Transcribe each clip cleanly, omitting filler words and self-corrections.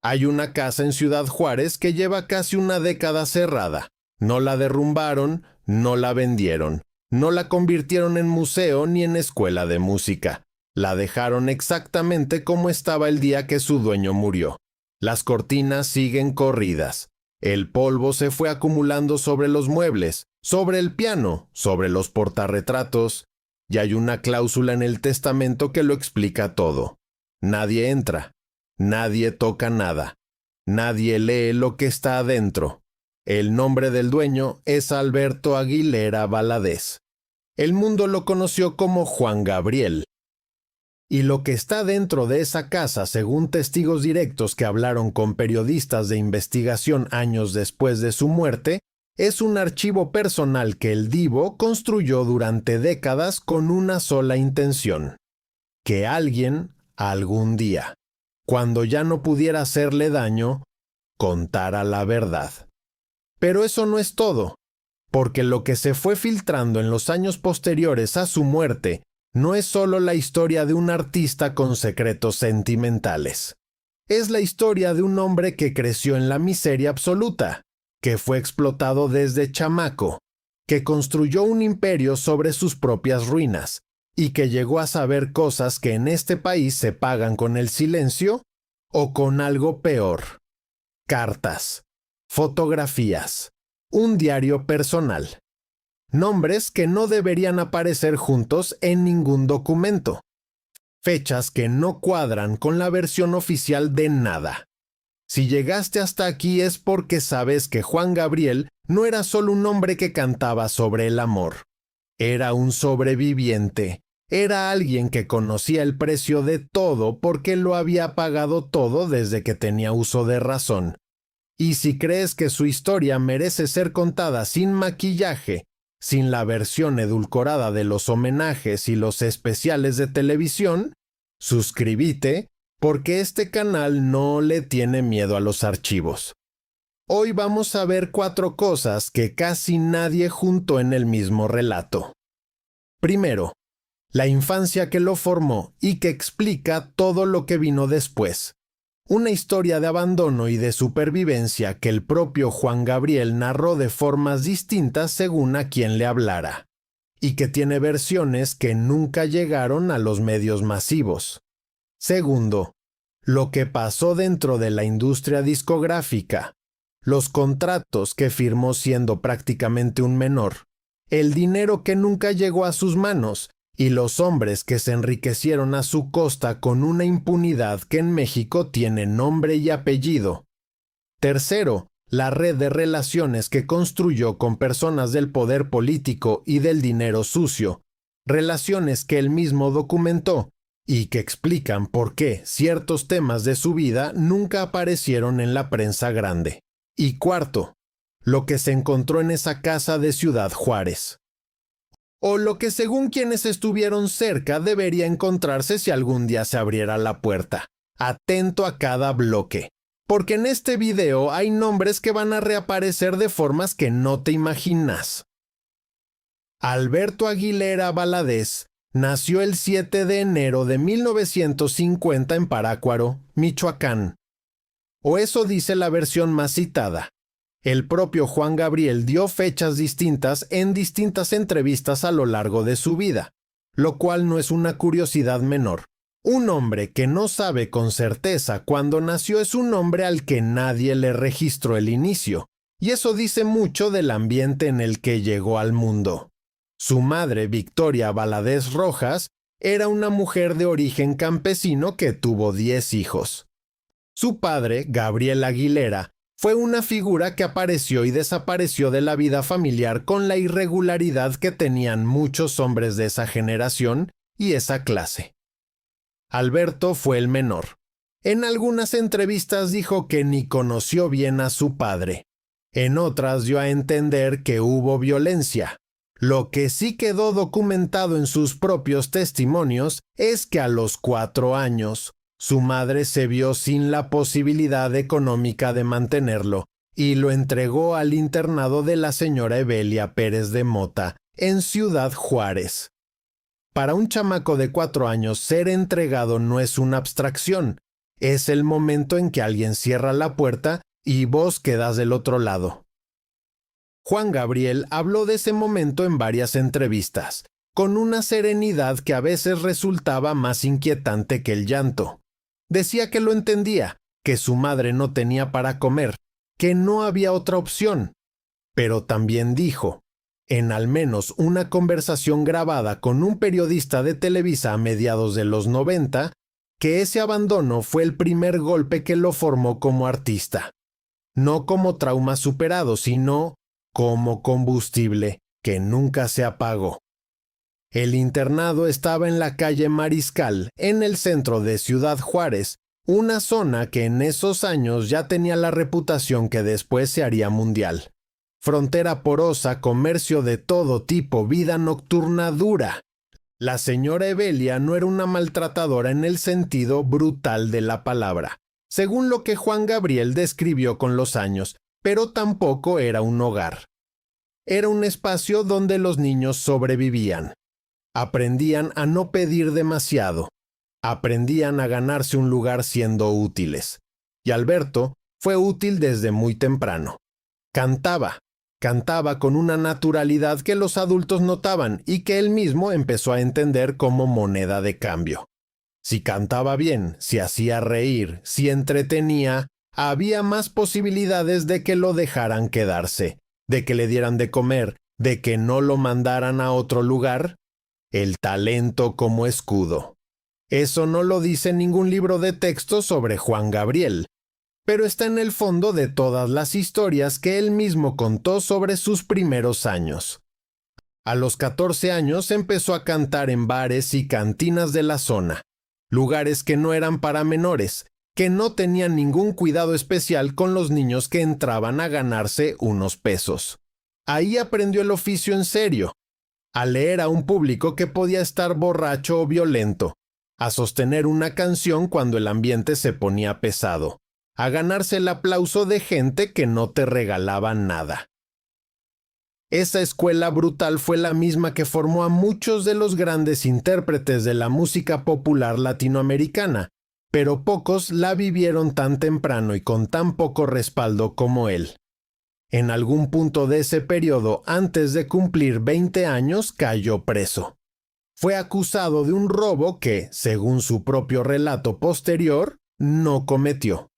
Hay una casa en Ciudad Juárez que lleva casi una década cerrada. No la derrumbaron, no la vendieron, no la convirtieron en museo ni en escuela de música. La dejaron exactamente como estaba el día que su dueño murió. Las cortinas siguen corridas. El polvo se fue acumulando sobre los muebles, sobre el piano, sobre los portarretratos, y hay una cláusula en el testamento que lo explica todo. Nadie entra, nadie toca nada, nadie lee lo que está adentro. El nombre del dueño es Alberto Aguilera Valadez. El mundo lo conoció como Juan Gabriel. Y lo que está dentro de esa casa, según testigos directos que hablaron con periodistas de investigación años después de su muerte, es un archivo personal que el divo construyó durante décadas con una sola intención: que alguien, algún día, cuando ya no pudiera hacerle daño, contara la verdad. Pero eso no es todo, porque lo que se fue filtrando en los años posteriores a su muerte no es solo la historia de un artista con secretos sentimentales. Es la historia de un hombre que creció en la miseria absoluta, que fue explotado desde chamaco, que construyó un imperio sobre sus propias ruinas y que llegó a saber cosas que en este país se pagan con el silencio o con algo peor: cartas, fotografías, un diario personal. Nombres que no deberían aparecer juntos en ningún documento. Fechas que no cuadran con la versión oficial de nada. Si llegaste hasta aquí es porque sabes que Juan Gabriel no era solo un hombre que cantaba sobre el amor. Era un sobreviviente. Era alguien que conocía el precio de todo porque lo había pagado todo desde que tenía uso de razón. Y si crees que su historia merece ser contada sin maquillaje, sin la versión edulcorada de los homenajes y los especiales de televisión, suscríbete, porque este canal no le tiene miedo a los archivos. Hoy vamos a ver 4 cosas que casi nadie juntó en el mismo relato. Primero, la infancia que lo formó y que explica todo lo que vino después. Una historia de abandono y de supervivencia que el propio Juan Gabriel narró de formas distintas según a quien le hablara, y que tiene versiones que nunca llegaron a los medios masivos. Segundo, lo que pasó dentro de la industria discográfica, los contratos que firmó siendo prácticamente un menor, el dinero que nunca llegó a sus manos, y los hombres que se enriquecieron a su costa con una impunidad que en México tiene nombre y apellido. Tercero, la red de relaciones que construyó con personas del poder político y del dinero sucio, relaciones que él mismo documentó y que explican por qué ciertos temas de su vida nunca aparecieron en la prensa grande. Y cuarto, lo que se encontró en esa casa de Ciudad Juárez. O lo que según quienes estuvieron cerca debería encontrarse si algún día se abriera la puerta. Atento a cada bloque, porque en este video hay nombres que van a reaparecer de formas que no te imaginas. Alberto Aguilera Valadez nació el 7 de enero de 1950 en Parácuaro, Michoacán. O eso dice la versión más citada. El propio Juan Gabriel dio fechas distintas en distintas entrevistas a lo largo de su vida, lo cual no es una curiosidad menor. Un hombre que no sabe con certeza cuándo nació es un hombre al que nadie le registró el inicio, y eso dice mucho del ambiente en el que llegó al mundo. Su madre, Victoria Valadez Rojas, era una mujer de origen campesino que tuvo 10 hijos. Su padre, Gabriel Aguilera, fue una figura que apareció y desapareció de la vida familiar con la irregularidad que tenían muchos hombres de esa generación y esa clase. Alberto fue el menor. En algunas entrevistas dijo que ni conoció bien a su padre. En otras dio a entender que hubo violencia. Lo que sí quedó documentado en sus propios testimonios es que a los 4 años, su madre se vio sin la posibilidad económica de mantenerlo y lo entregó al internado de la señora Evelia Pérez de Mota, en Ciudad Juárez. Para un chamaco de 4 años, ser entregado no es una abstracción, Es el momento en que alguien cierra la puerta y vos quedas del otro lado. Juan Gabriel habló de ese momento en varias entrevistas, con una serenidad que a veces resultaba más inquietante que el llanto. Decía que lo entendía, que su madre no tenía para comer, que no había otra opción. Pero también dijo, en al menos una conversación grabada con un periodista de Televisa a mediados de los 90, que ese abandono fue el primer golpe que lo formó como artista. No como trauma superado, sino como combustible que nunca se apagó. El internado estaba en la calle Mariscal, en el centro de Ciudad Juárez, una zona que en esos años ya tenía la reputación que después se haría mundial. Frontera porosa, comercio de todo tipo, vida nocturna dura. La señora Evelia no era una maltratadora en el sentido brutal de la palabra, según lo que Juan Gabriel describió con los años, pero tampoco era un hogar. Era un espacio donde los niños sobrevivían. Aprendían a no pedir demasiado. Aprendían a ganarse un lugar siendo útiles. Y Alberto fue útil desde muy temprano. Cantaba con una naturalidad que los adultos notaban y que él mismo empezó a entender como moneda de cambio. Si cantaba bien, si hacía reír, si entretenía, había más posibilidades de que lo dejaran quedarse, de que le dieran de comer, de que no lo mandaran a otro lugar. El talento como escudo. Eso no lo dice ningún libro de texto sobre Juan Gabriel, pero está en el fondo de todas las historias que él mismo contó sobre sus primeros años. A los 14 años empezó a cantar en bares y cantinas de la zona, lugares que no eran para menores, que no tenían ningún cuidado especial con los niños que entraban a ganarse unos pesos. Ahí aprendió el oficio en serio, a leer a un público que podía estar borracho o violento, a sostener una canción cuando el ambiente se ponía pesado, a ganarse el aplauso de gente que no te regalaba nada. Esa escuela brutal fue la misma que formó a muchos de los grandes intérpretes de la música popular latinoamericana, pero pocos la vivieron tan temprano y con tan poco respaldo como él. En algún punto de ese periodo, antes de cumplir 20 años, cayó preso. Fue acusado de un robo que, según su propio relato posterior, no cometió.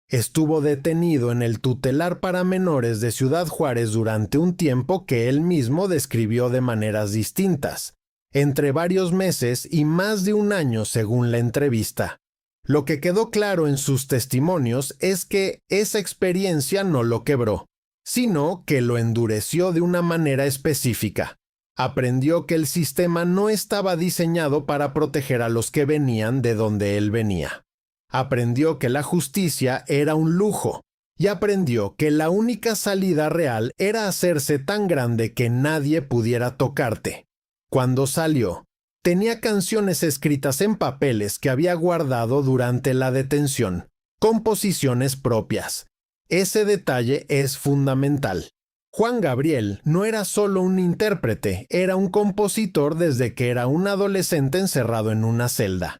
Estuvo detenido en el tutelar para menores de Ciudad Juárez durante un tiempo que él mismo describió de maneras distintas, entre varios meses y más de un año según la entrevista. Lo que quedó claro en sus testimonios es que esa experiencia no lo quebró, sino que lo endureció de una manera específica. Aprendió que el sistema no estaba diseñado para proteger a los que venían de donde él venía. Aprendió que la justicia era un lujo y aprendió que la única salida real era hacerse tan grande que nadie pudiera tocarte. Cuando salió, tenía canciones escritas en papeles que había guardado durante la detención, composiciones propias. Ese detalle es fundamental. Juan Gabriel no era solo un intérprete, era un compositor desde que era un adolescente encerrado en una celda.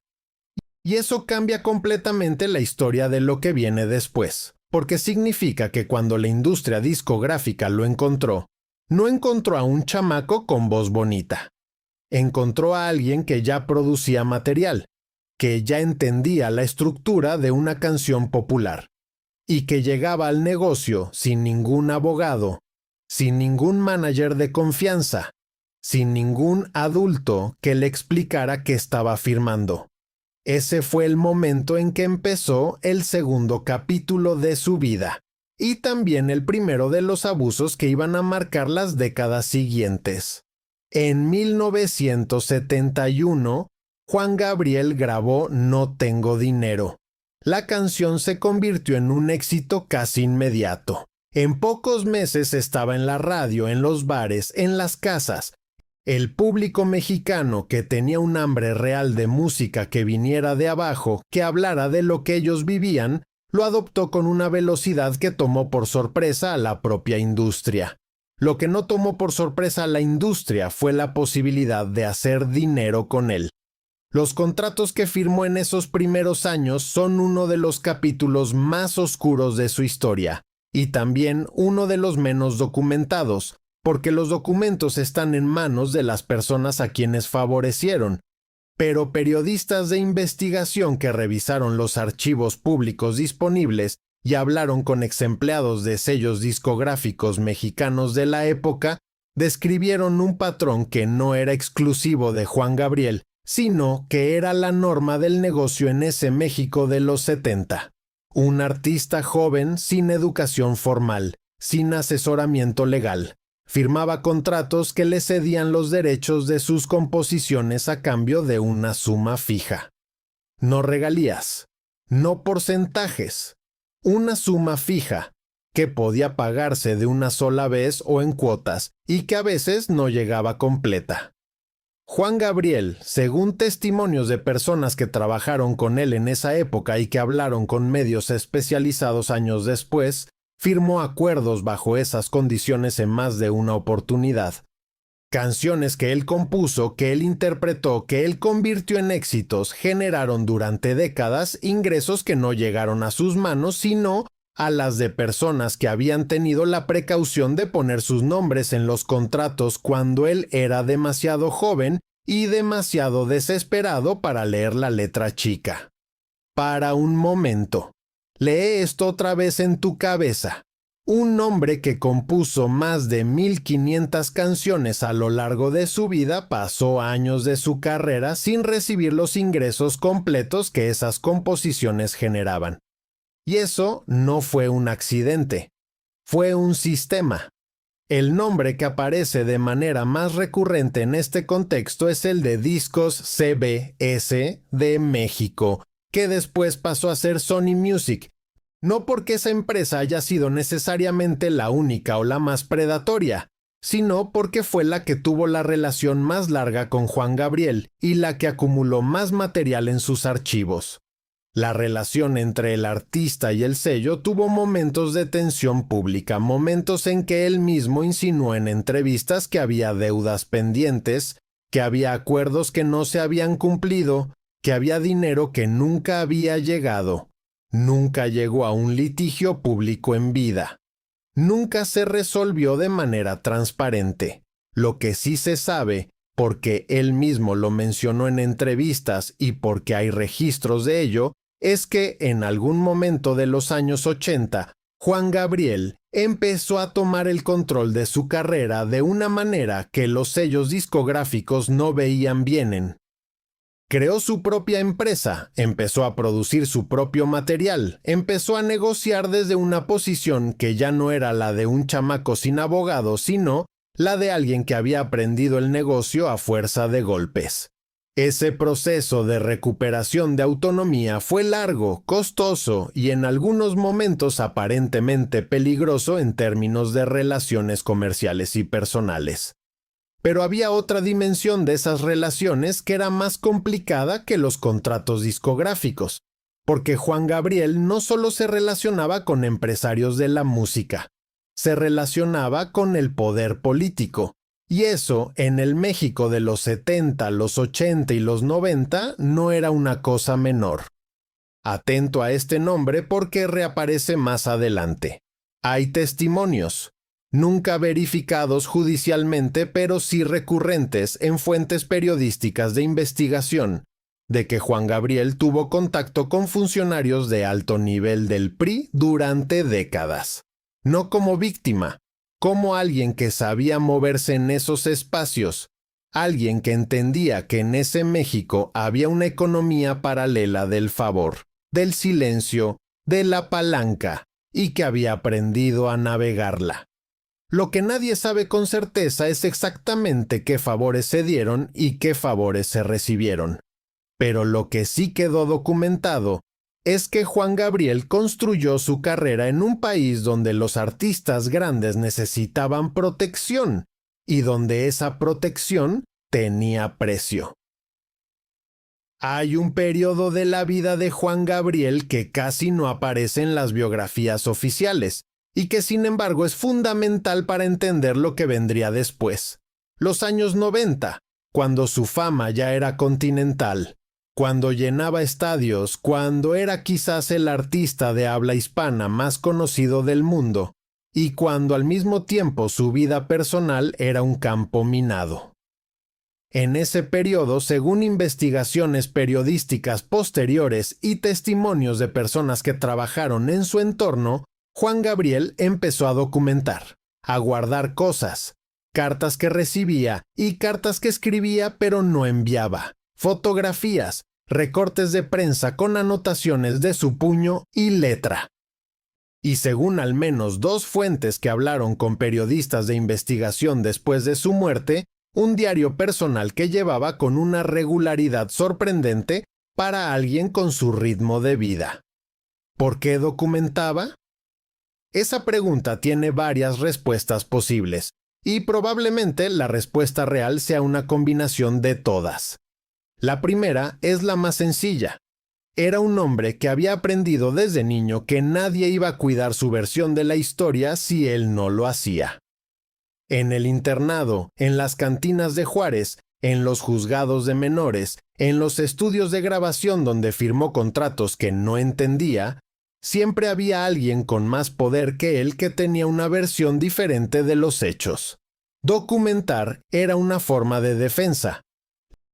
Y eso cambia completamente la historia de lo que viene después, porque significa que cuando la industria discográfica lo encontró, no encontró a un chamaco con voz bonita. Encontró a alguien que ya producía material, que ya entendía la estructura de una canción popular, y que llegaba al negocio sin ningún abogado, sin ningún manager de confianza, sin ningún adulto que le explicara qué estaba firmando. Ese fue el momento en que empezó el segundo capítulo de su vida, y también el primero de los abusos que iban a marcar las décadas siguientes. En 1971, Juan Gabriel grabó No tengo dinero. La canción se convirtió en un éxito casi inmediato. En pocos meses estaba en la radio, en los bares, en las casas. El público mexicano, que tenía un hambre real de música que viniera de abajo, que hablara de lo que ellos vivían, lo adoptó con una velocidad que tomó por sorpresa a la propia industria. Lo que no tomó por sorpresa a la industria fue la posibilidad de hacer dinero con él. Los contratos que firmó en esos primeros años son uno de los capítulos más oscuros de su historia, y también uno de los menos documentados, porque los documentos están en manos de las personas a quienes favorecieron. Pero periodistas de investigación que revisaron los archivos públicos disponibles y hablaron con exempleados de sellos discográficos mexicanos de la época, describieron un patrón que no era exclusivo de Juan Gabriel, sino que era la norma del negocio en ese México de los 70. Un artista joven sin educación formal, sin asesoramiento legal. Firmaba contratos que le cedían los derechos de sus composiciones a cambio de una suma fija. No regalías, no porcentajes, una suma fija, que podía pagarse de una sola vez o en cuotas y que a veces no llegaba completa. Juan Gabriel, según testimonios de personas que trabajaron con él en esa época y que hablaron con medios especializados años después, firmó acuerdos bajo esas condiciones en más de una oportunidad. Canciones que él compuso, que él interpretó, que él convirtió en éxitos, generaron durante décadas ingresos que no llegaron a sus manos, sino a las de personas que habían tenido la precaución de poner sus nombres en los contratos cuando él era demasiado joven y demasiado desesperado para leer la letra chica. Para un momento. Lee esto otra vez en tu cabeza. Un hombre que compuso más de 1500 canciones a lo largo de su vida pasó años de su carrera sin recibir los ingresos completos que esas composiciones generaban. Y eso no fue un accidente, fue un sistema. El nombre que aparece de manera más recurrente en este contexto es el de Discos CBS de México, que después pasó a ser Sony Music, no porque esa empresa haya sido necesariamente la única o la más predatoria, sino porque fue la que tuvo la relación más larga con Juan Gabriel y la que acumuló más material en sus archivos. La relación entre el artista y el sello tuvo momentos de tensión pública, momentos en que él mismo insinuó en entrevistas que había deudas pendientes, que había acuerdos que no se habían cumplido, que había dinero que nunca había llegado. Nunca llegó a un litigio público en vida. Nunca se resolvió de manera transparente. Lo que sí se sabe, porque él mismo lo mencionó en entrevistas y porque hay registros de ello, es que en algún momento de los años 80, Juan Gabriel empezó a tomar el control de su carrera de una manera que los sellos discográficos no veían bien. Creó su propia empresa, empezó a producir su propio material, empezó a negociar desde una posición que ya no era la de un chamaco sin abogado, sino la de alguien que había aprendido el negocio a fuerza de golpes. Ese proceso de recuperación de autonomía fue largo, costoso y en algunos momentos aparentemente peligroso en términos de relaciones comerciales y personales. Pero había otra dimensión de esas relaciones que era más complicada que los contratos discográficos, porque Juan Gabriel no solo se relacionaba con empresarios de la música, se relacionaba con el poder político. Y eso, en el México de los 70, los 80 y los 90, no era una cosa menor. Atento a este nombre porque reaparece más adelante. Hay testimonios, nunca verificados judicialmente, pero sí recurrentes en fuentes periodísticas de investigación, de que Juan Gabriel tuvo contacto con funcionarios de alto nivel del PRI durante décadas. No como víctima, como alguien que sabía moverse en esos espacios, alguien que entendía que en ese México había una economía paralela del favor, del silencio, de la palanca, y que había aprendido a navegarla. Lo que nadie sabe con certeza es exactamente qué favores se dieron y qué favores se recibieron. Pero lo que sí quedó documentado es que Juan Gabriel construyó su carrera en un país donde los artistas grandes necesitaban protección y donde esa protección tenía precio. Hay un periodo de la vida de Juan Gabriel que casi no aparece en las biografías oficiales y que sin embargo es fundamental para entender lo que vendría después. Los años 90, cuando su fama ya era continental, cuando llenaba estadios, cuando era quizás el artista de habla hispana más conocido del mundo, y cuando al mismo tiempo su vida personal era un campo minado. En ese periodo, según investigaciones periodísticas posteriores y testimonios de personas que trabajaron en su entorno, Juan Gabriel empezó a documentar, a guardar cosas, cartas que recibía y cartas que escribía pero no enviaba, fotografías, recortes de prensa con anotaciones de su puño y letra. Y según al menos 2 fuentes que hablaron con periodistas de investigación después de su muerte, un diario personal que llevaba con una regularidad sorprendente para alguien con su ritmo de vida. ¿Por qué documentaba? Esa pregunta tiene varias respuestas posibles, y probablemente la respuesta real sea una combinación de todas. La primera es la más sencilla. Era un hombre que había aprendido desde niño que nadie iba a cuidar su versión de la historia si él no lo hacía. En el internado, en las cantinas de Juárez, en los juzgados de menores, en los estudios de grabación donde firmó contratos que no entendía, siempre había alguien con más poder que él que tenía una versión diferente de los hechos. Documentar era una forma de defensa.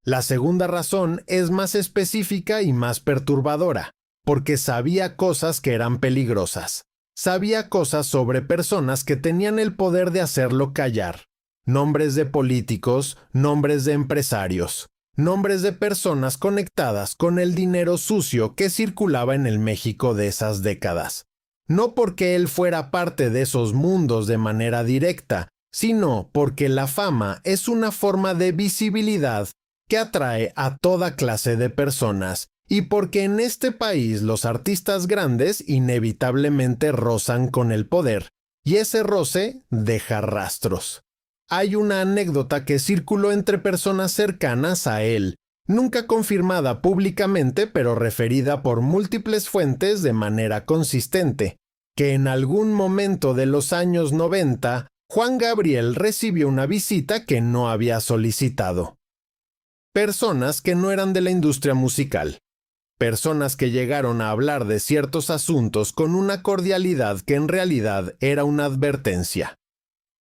La segunda razón es más específica y más perturbadora, porque sabía cosas que eran peligrosas. Sabía cosas sobre personas que tenían el poder de hacerlo callar. Nombres de políticos, nombres de empresarios, nombres de personas conectadas con el dinero sucio que circulaba en el México de esas décadas. No porque él fuera parte de esos mundos de manera directa, sino porque la fama es una forma de visibilidad que atrae a toda clase de personas, y porque en este país los artistas grandes inevitablemente rozan con el poder, y ese roce deja rastros. Hay una anécdota que circuló entre personas cercanas a él, nunca confirmada públicamente pero referida por múltiples fuentes de manera consistente, que en algún momento de los años 90, Juan Gabriel recibió una visita que no había solicitado. Personas que no eran de la industria musical. Personas que llegaron a hablar de ciertos asuntos con una cordialidad que en realidad era una advertencia.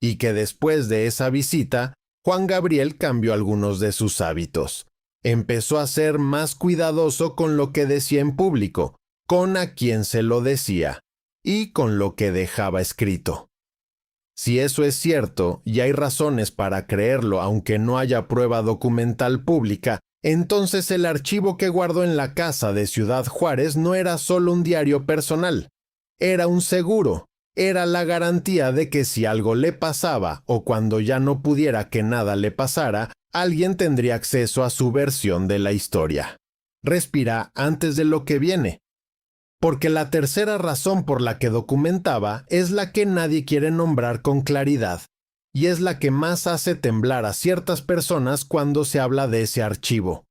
Y que después de esa visita, Juan Gabriel cambió algunos de sus hábitos. Empezó a ser más cuidadoso con lo que decía en público, con a quien se lo decía, y con lo que dejaba escrito. Si eso es cierto, y hay razones para creerlo aunque no haya prueba documental pública, entonces el archivo que guardó en la casa de Ciudad Juárez no era solo un diario personal, era un seguro, era la garantía de que si algo le pasaba o cuando ya no pudiera que nada le pasara, alguien tendría acceso a su versión de la historia. Respira antes de lo que viene. Porque la tercera razón por la que documentaba es la que nadie quiere nombrar con claridad, y es la que más hace temblar a ciertas personas cuando se habla de ese archivo.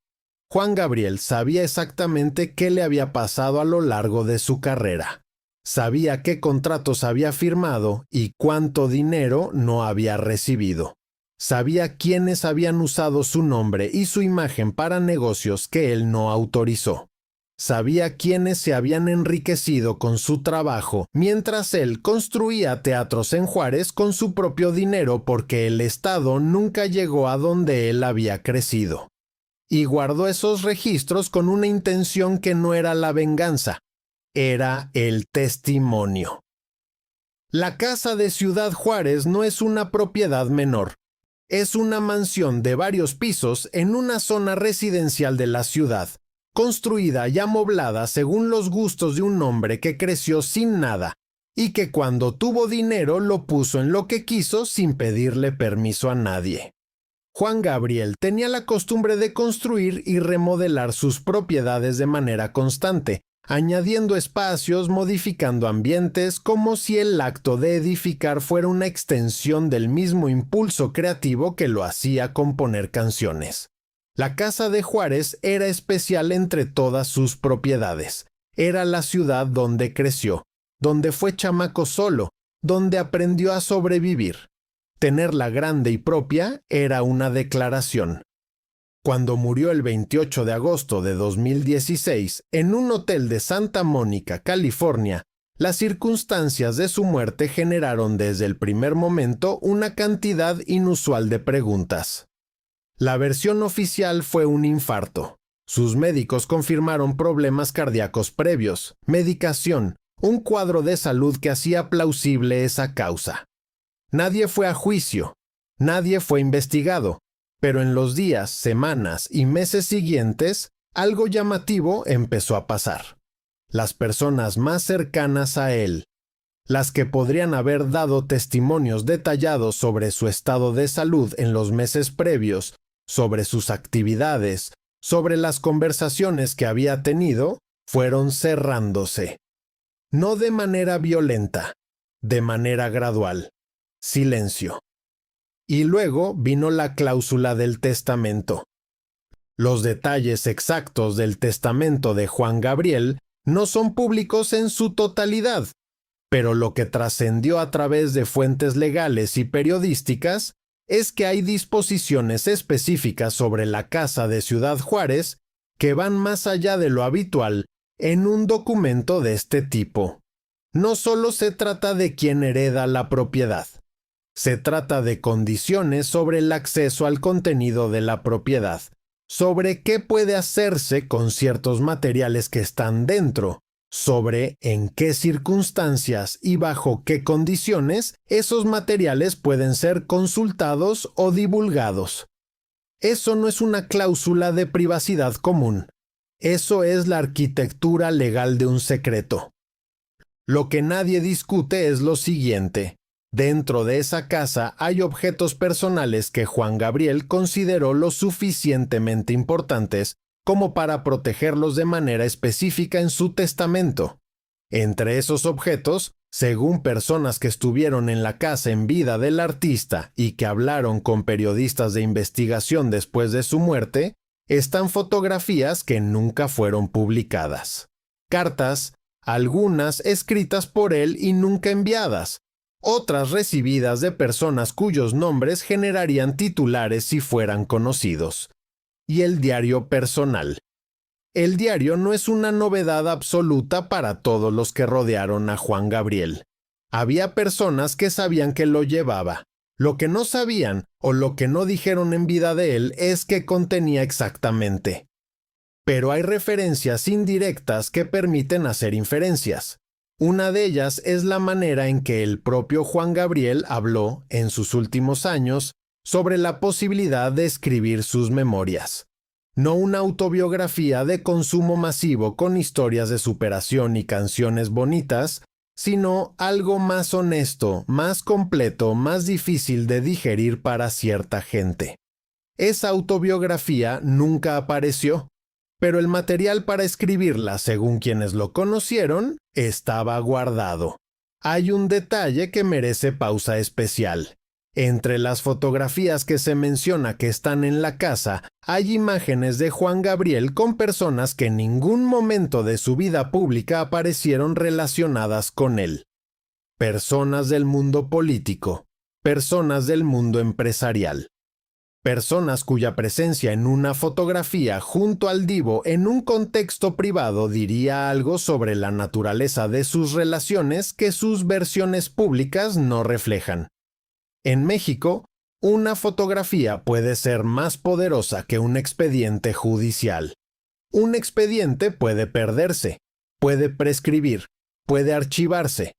Juan Gabriel sabía exactamente qué le había pasado a lo largo de su carrera. Sabía qué contratos había firmado y cuánto dinero no había recibido. Sabía quiénes habían usado su nombre y su imagen para negocios que él no autorizó. Sabía quiénes se habían enriquecido con su trabajo mientras él construía teatros en Juárez con su propio dinero porque el Estado nunca llegó a donde él había crecido. Y guardó esos registros con una intención que no era la venganza, era el testimonio. La casa de Ciudad Juárez no es una propiedad menor. Es una mansión de varios pisos en una zona residencial de la ciudad, construida y amoblada según los gustos de un hombre que creció sin nada y que cuando tuvo dinero lo puso en lo que quiso sin pedirle permiso a nadie. Juan Gabriel tenía la costumbre de construir y remodelar sus propiedades de manera constante, añadiendo espacios, modificando ambientes, como si el acto de edificar fuera una extensión del mismo impulso creativo que lo hacía componer canciones. La casa de Juárez era especial entre todas sus propiedades. Era la ciudad donde creció, donde fue chamaco solo, donde aprendió a sobrevivir. Tenerla grande y propia era una declaración. Cuando murió el 28 de agosto de 2016 en un hotel de Santa Mónica, California, las circunstancias de su muerte generaron desde el primer momento una cantidad inusual de preguntas. La versión oficial fue un infarto. Sus médicos confirmaron problemas cardíacos previos, medicación, un cuadro de salud que hacía plausible esa causa. Nadie fue a juicio, nadie fue investigado, pero en los días, semanas y meses siguientes, algo llamativo empezó a pasar. Las personas más cercanas a él, las que podrían haber dado testimonios detallados sobre su estado de salud en los meses previos, sobre sus actividades, sobre las conversaciones que había tenido, fueron cerrándose. No de manera violenta, de manera gradual. Silencio. Y luego vino la cláusula del testamento. Los detalles exactos del testamento de Juan Gabriel no son públicos en su totalidad, pero lo que trascendió a través de fuentes legales y periodísticas es que hay disposiciones específicas sobre la casa de Ciudad Juárez que van más allá de lo habitual en un documento de este tipo. No solo se trata de quién hereda la propiedad, se trata de condiciones sobre el acceso al contenido de la propiedad, sobre qué puede hacerse con ciertos materiales que están dentro, sobre en qué circunstancias y bajo qué condiciones esos materiales pueden ser consultados o divulgados. Eso no es una cláusula de privacidad común. Eso es la arquitectura legal de un secreto. Lo que nadie discute es lo siguiente. Dentro de esa casa hay objetos personales que Juan Gabriel consideró lo suficientemente importantes como para protegerlos de manera específica en su testamento. Entre esos objetos, según personas que estuvieron en la casa en vida del artista y que hablaron con periodistas de investigación después de su muerte, están fotografías que nunca fueron publicadas. Cartas, algunas escritas por él y nunca enviadas, otras recibidas de personas cuyos nombres generarían titulares si fueran conocidos. Y el diario personal. El diario no es una novedad absoluta para todos los que rodearon a Juan Gabriel. Había personas que sabían que lo llevaba. Lo que no sabían o lo que no dijeron en vida de él es qué contenía exactamente. Pero hay referencias indirectas que permiten hacer inferencias. Una de ellas es la manera en que el propio Juan Gabriel habló, en sus últimos años, sobre la posibilidad de escribir sus memorias. No una autobiografía de consumo masivo con historias de superación y canciones bonitas, sino algo más honesto, más completo, más difícil de digerir para cierta gente. Esa autobiografía nunca apareció, pero el material para escribirla, según quienes lo conocieron, estaba guardado. Hay un detalle que merece pausa especial. Entre las fotografías que se menciona que están en la casa, hay imágenes de Juan Gabriel con personas que en ningún momento de su vida pública aparecieron relacionadas con él. Personas del mundo político, personas del mundo empresarial. Personas cuya presencia en una fotografía junto al divo en un contexto privado diría algo sobre la naturaleza de sus relaciones que sus versiones públicas no reflejan. En México, una fotografía puede ser más poderosa que un expediente judicial. Un expediente puede perderse, puede prescribir, puede archivarse.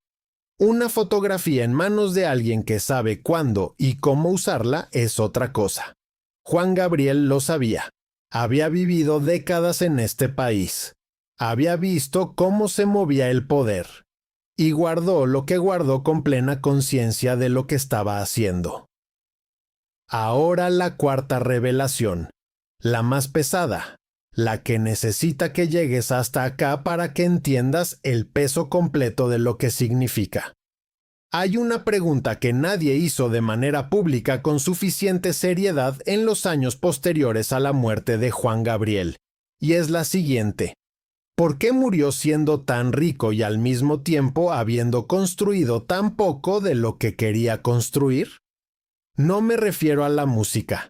Una fotografía en manos de alguien que sabe cuándo y cómo usarla es otra cosa. Juan Gabriel lo sabía. Había vivido décadas en este país. Había visto cómo se movía el poder. Y guardó lo que guardó con plena conciencia de lo que estaba haciendo. Ahora la cuarta revelación, la más pesada, la que necesita que llegues hasta acá para que entiendas el peso completo de lo que significa. Hay una pregunta que nadie hizo de manera pública con suficiente seriedad en los años posteriores a la muerte de Juan Gabriel, y es la siguiente. ¿Por qué murió siendo tan rico y al mismo tiempo habiendo construido tan poco de lo que quería construir? No me refiero a la música.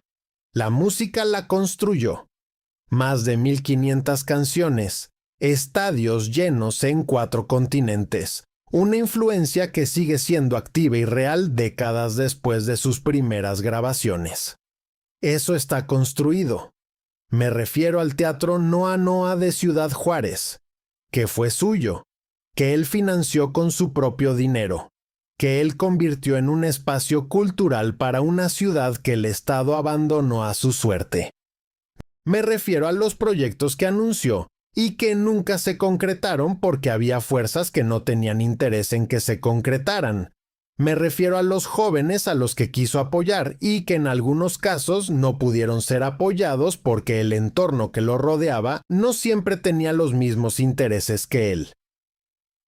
La música la construyó. Más de 1500 canciones, estadios llenos en 4 continentes, una influencia que sigue siendo activa y real décadas después de sus primeras grabaciones. Eso está construido. Me refiero al Teatro Noa Noa de Ciudad Juárez, que fue suyo, que él financió con su propio dinero, que él convirtió en un espacio cultural para una ciudad que el Estado abandonó a su suerte. Me refiero a los proyectos que anunció y que nunca se concretaron porque había fuerzas que no tenían interés en que se concretaran. Me refiero a los jóvenes a los que quiso apoyar y que en algunos casos no pudieron ser apoyados porque el entorno que lo rodeaba no siempre tenía los mismos intereses que él.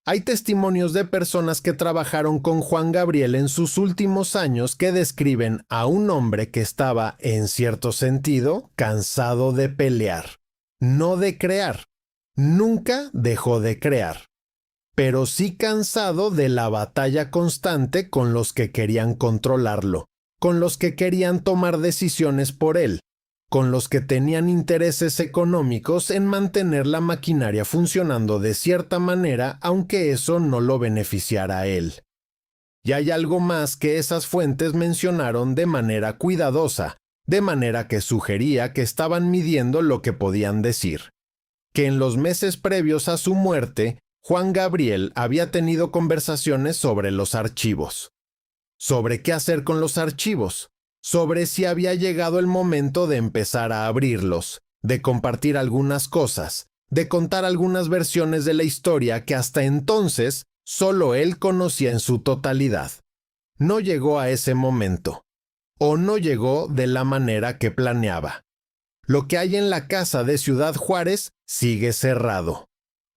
Hay testimonios de personas que trabajaron con Juan Gabriel en sus últimos años que describen a un hombre que estaba, en cierto sentido, cansado de pelear, no de crear. Nunca dejó de crear, pero sí cansado de la batalla constante con los que querían controlarlo, con los que querían tomar decisiones por él, con los que tenían intereses económicos en mantener la maquinaria funcionando de cierta manera, aunque eso no lo beneficiara a él. Y hay algo más que esas fuentes mencionaron de manera cuidadosa, de manera que sugería que estaban midiendo lo que podían decir. Que en los meses previos a su muerte, Juan Gabriel había tenido conversaciones sobre los archivos. Sobre qué hacer con los archivos, sobre si había llegado el momento de empezar a abrirlos, de compartir algunas cosas, de contar algunas versiones de la historia que hasta entonces solo él conocía en su totalidad. No llegó a ese momento, o no llegó de la manera que planeaba. Lo que hay en la casa de Ciudad Juárez sigue cerrado.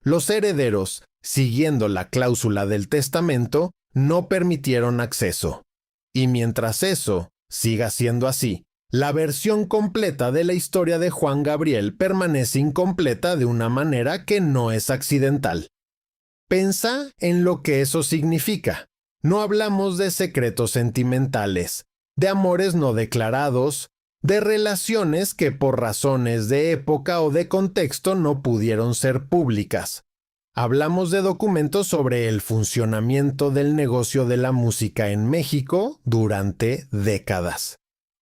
Los herederos, siguiendo la cláusula del testamento, no permitieron acceso. Y mientras eso siga siendo así, la versión completa de la historia de Juan Gabriel permanece incompleta de una manera que no es accidental. Pensá en lo que eso significa. No hablamos de secretos sentimentales, de amores no declarados, de relaciones que por razones de época o de contexto no pudieron ser públicas. Hablamos de documentos sobre el funcionamiento del negocio de la música en México durante décadas.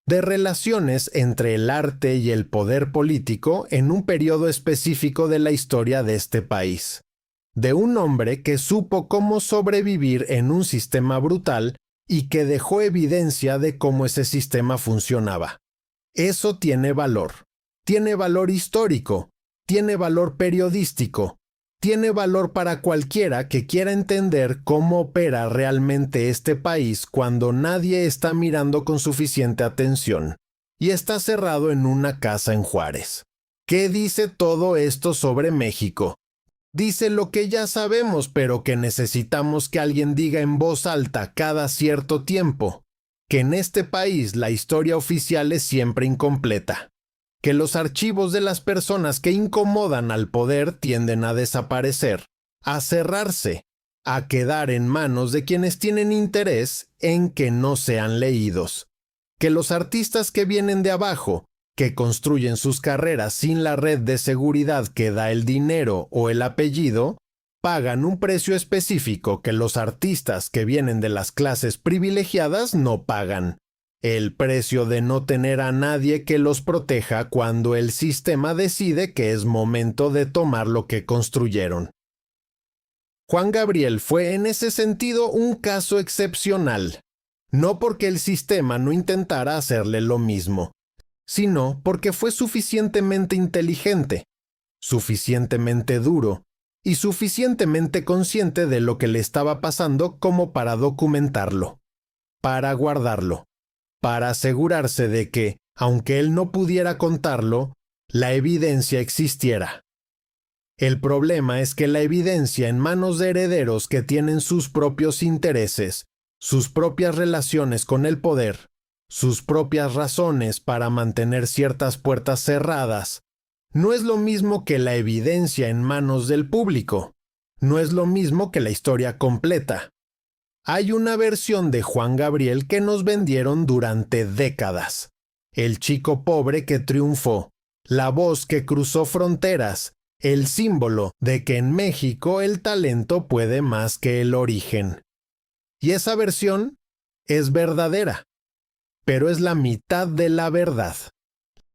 De relaciones entre el arte y el poder político en un periodo específico de la historia de este país. De un hombre que supo cómo sobrevivir en un sistema brutal y que dejó evidencia de cómo ese sistema funcionaba. Eso tiene valor histórico, tiene valor periodístico, tiene valor para cualquiera que quiera entender cómo opera realmente este país cuando nadie está mirando con suficiente atención y está cerrado en una casa en Juárez. ¿Qué dice todo esto sobre México? Dice lo que ya sabemos, pero que necesitamos que alguien diga en voz alta cada cierto tiempo. Que en este país la historia oficial es siempre incompleta, que los archivos de las personas que incomodan al poder tienden a desaparecer, a cerrarse, a quedar en manos de quienes tienen interés en que no sean leídos, que los artistas que vienen de abajo, que construyen sus carreras sin la red de seguridad que da el dinero o el apellido, pagan un precio específico que los artistas que vienen de las clases privilegiadas no pagan. El precio de no tener a nadie que los proteja cuando el sistema decide que es momento de tomar lo que construyeron. Juan Gabriel fue en ese sentido un caso excepcional, no porque el sistema no intentara hacerle lo mismo, sino porque fue suficientemente inteligente, suficientemente duro, y suficientemente consciente de lo que le estaba pasando como para documentarlo, para guardarlo, para asegurarse de que, aunque él no pudiera contarlo, la evidencia existiera. El problema es que la evidencia en manos de herederos que tienen sus propios intereses, sus propias relaciones con el poder, sus propias razones para mantener ciertas puertas cerradas, no es lo mismo que la evidencia en manos del público. No es lo mismo que la historia completa. Hay una versión de Juan Gabriel que nos vendieron durante décadas. el chico pobre que triunfó, la voz que cruzó fronteras, el símbolo de que en México el talento puede más que el origen. Y esa versión es verdadera, pero es la mitad de la verdad.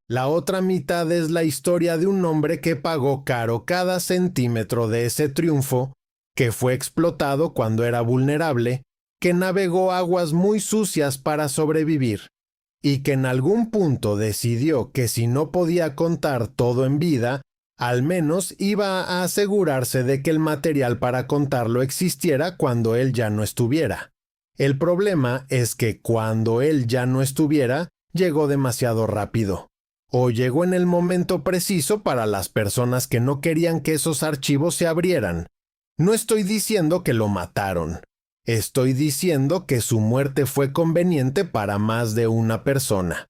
La otra mitad es la historia de un hombre que pagó caro cada centímetro de ese triunfo, que fue explotado cuando era vulnerable, que navegó aguas muy sucias para sobrevivir, y que en algún punto decidió que si no podía contar todo en vida, al menos iba a asegurarse de que el material para contarlo existiera cuando él ya no estuviera. El problema es que cuando él ya no estuviera, llegó demasiado rápido. O llegó en el momento preciso para las personas que no querían que esos archivos se abrieran. No estoy diciendo que lo mataron. Estoy diciendo que su muerte fue conveniente para más de una persona.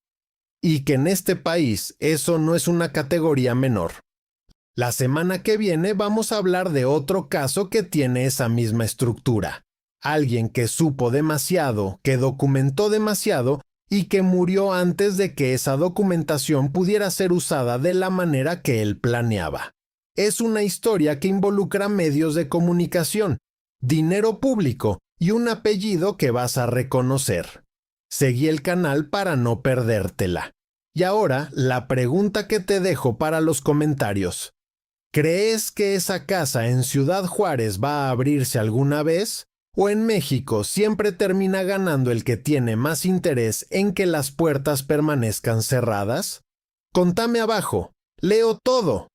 Y que en este país eso no es una categoría menor. La semana que viene vamos a hablar de otro caso que tiene esa misma estructura. Alguien que supo demasiado, que documentó demasiado y que murió antes de que esa documentación pudiera ser usada de la manera que él planeaba. Es una historia que involucra medios de comunicación, dinero público y un apellido que vas a reconocer. Seguí el canal para no perdértela. Y ahora, la pregunta que te dejo para los comentarios. ¿Crees que esa casa en Ciudad Juárez va a abrirse alguna vez? ¿O en México siempre termina ganando el que tiene más interés en que las puertas permanezcan cerradas? Contame abajo. Leo todo.